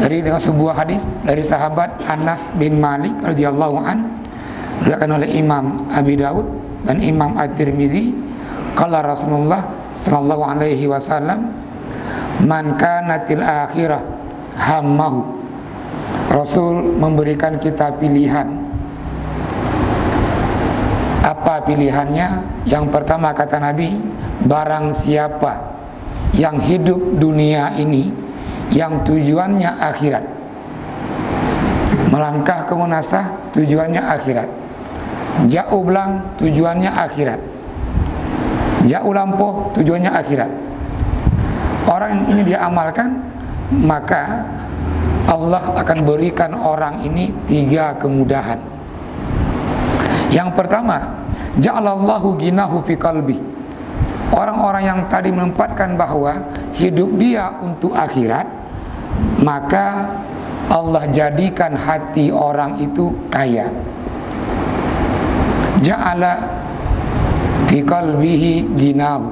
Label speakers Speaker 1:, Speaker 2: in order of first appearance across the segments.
Speaker 1: dengan sebuah hadis dari sahabat Anas bin Malik radhiyallahu an, diriwayatkan oleh Imam Abi Daud dan Imam At-Tirmizi, qala Rasulullah sallallahu alaihi wasallam, man kanatil akhirah hammahu. Rasul memberikan kita pilihan. Apa pilihannya? Yang pertama kata Nabi, barang siapa yang hidup dunia ini yang tujuannya akhirat, melangkah ke munasah tujuannya akhirat, jauh belang tujuannya akhirat, jauh lampau tujuannya akhirat, orang yang ini dia amalkan, maka Allah akan berikan orang ini 3 kemudahan. Yang pertama, ja'alallahu ginahu fi qalbi. Orang-orang yang tadi menempatkan bahwa hidup dia untuk akhirat, maka Allah jadikan hati orang itu kaya. Ja'ala fi qalbihi ginahu.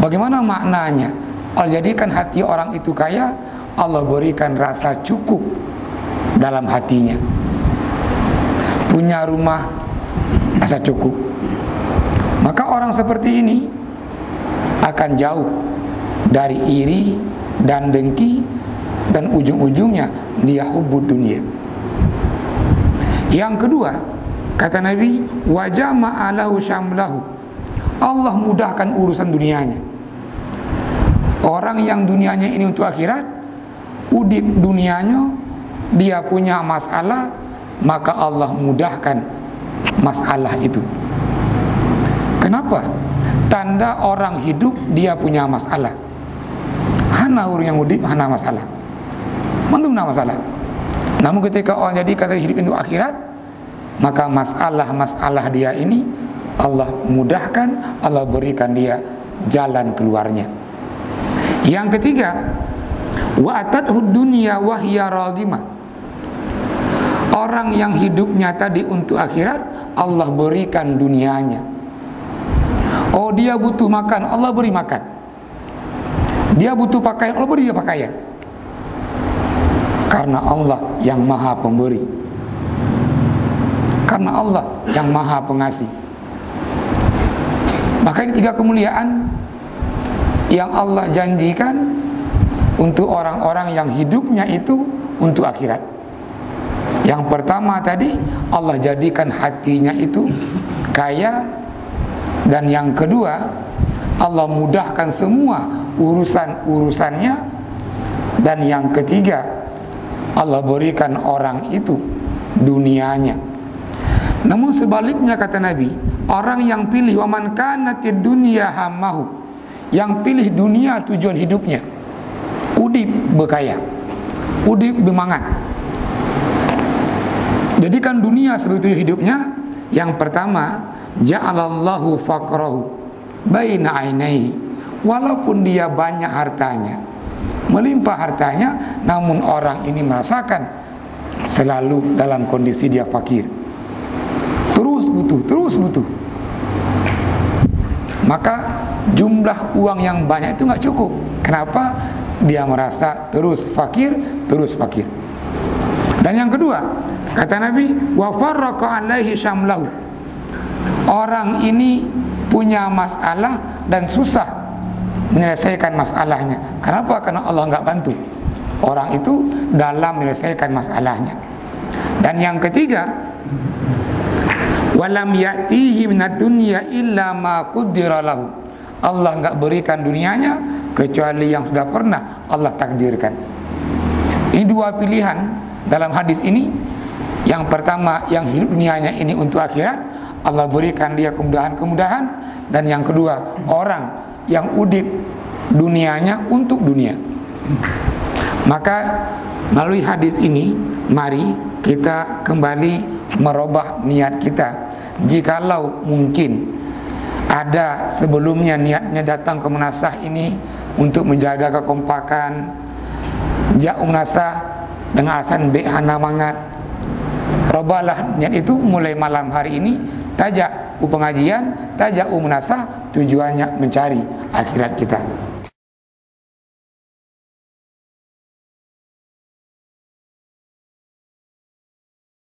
Speaker 1: Bagaimana maknanya? Allah jadikan hati orang itu kaya, Allah berikan rasa cukup dalam hatinya. Punya rumah, rasa cukup. Maka orang seperti ini akan jauh dari iri dan dengki, dan ujung-ujungnya dia hubbud dunia. Yang kedua, kata Nabi, wa jama'alahu syamlahu. Allah mudahkan urusan dunianya. Orang yang dunianya ini untuk akhirat, udip dunianya, dia punya masalah, maka Allah mudahkan masalah itu. Kenapa? Tanda orang hidup dia punya masalah. Hana orang yang hidup hana masalah. Mantum na masalah. Namun ketika orang jadi kata hidup untuk akhirat, maka masalah-masalah dia ini Allah mudahkan, Allah berikan dia jalan keluarnya. Yang ketiga, wa atadhud dunya wa hiya radimah. Orang yang hidupnya tadi untuk akhirat, Allah berikan dunianya. Oh, dia butuh makan, Allah beri makan. Dia butuh pakaian, Allah beri dia pakaian. Karena Allah yang maha pemberi, karena Allah yang maha pengasih. Maka ini 3 kemuliaan yang Allah janjikan untuk orang-orang yang hidupnya itu untuk akhirat. Yang pertama tadi, Allah jadikan hatinya itu kaya. Dan yang kedua, Allah mudahkan semua urusan-urusannya. Dan yang ketiga, Allah berikan orang itu dunianya. Namun sebaliknya kata Nabi, orang yang pilih waman kanatid dunya hammahu, yang pilih dunia tujuan hidupnya, udip berkaya, udip bermangat, jadikan dunia sebagai tujuan hidupnya. Yang pertama, ja'alallahu faqrahu baina ainaihi. Walaupun dia banyak hartanya, melimpah hartanya, namun orang ini merasakan selalu dalam kondisi dia fakir, terus butuh. Maka jumlah uang yang banyak itu nggak cukup. Kenapa? Dia merasa terus fakir. Dan yang kedua, kata Nabi, wa farraqa alaihi syamlahu. Orang ini punya masalah dan susah menyelesaikan masalahnya. Kenapa? Karena Allah nggak bantu orang itu dalam menyelesaikan masalahnya. Dan yang ketiga, walam ya'tihi minad dunya illa ma qaddara lahu. Allah nggak berikan dunianya kecuali yang sudah pernah Allah takdirkan. Ini 2 pilihan dalam hadis ini. Yang pertama, yang hidup dunianya ini untuk akhirat, Allah berikan dia kemudahan-kemudahan. Dan yang kedua, orang yang udip dunianya untuk dunia. Maka melalui hadis ini, mari kita kembali merubah niat kita. Jikalau mungkin ada sebelumnya niatnya datang ke munasah ini untuk menjaga kekompakan, jak munasah dengan alasan hana mangat, robalah niat itu mulai malam hari ini. Tajak pengajian, tajak munasah, tujuannya mencari akhirat kita.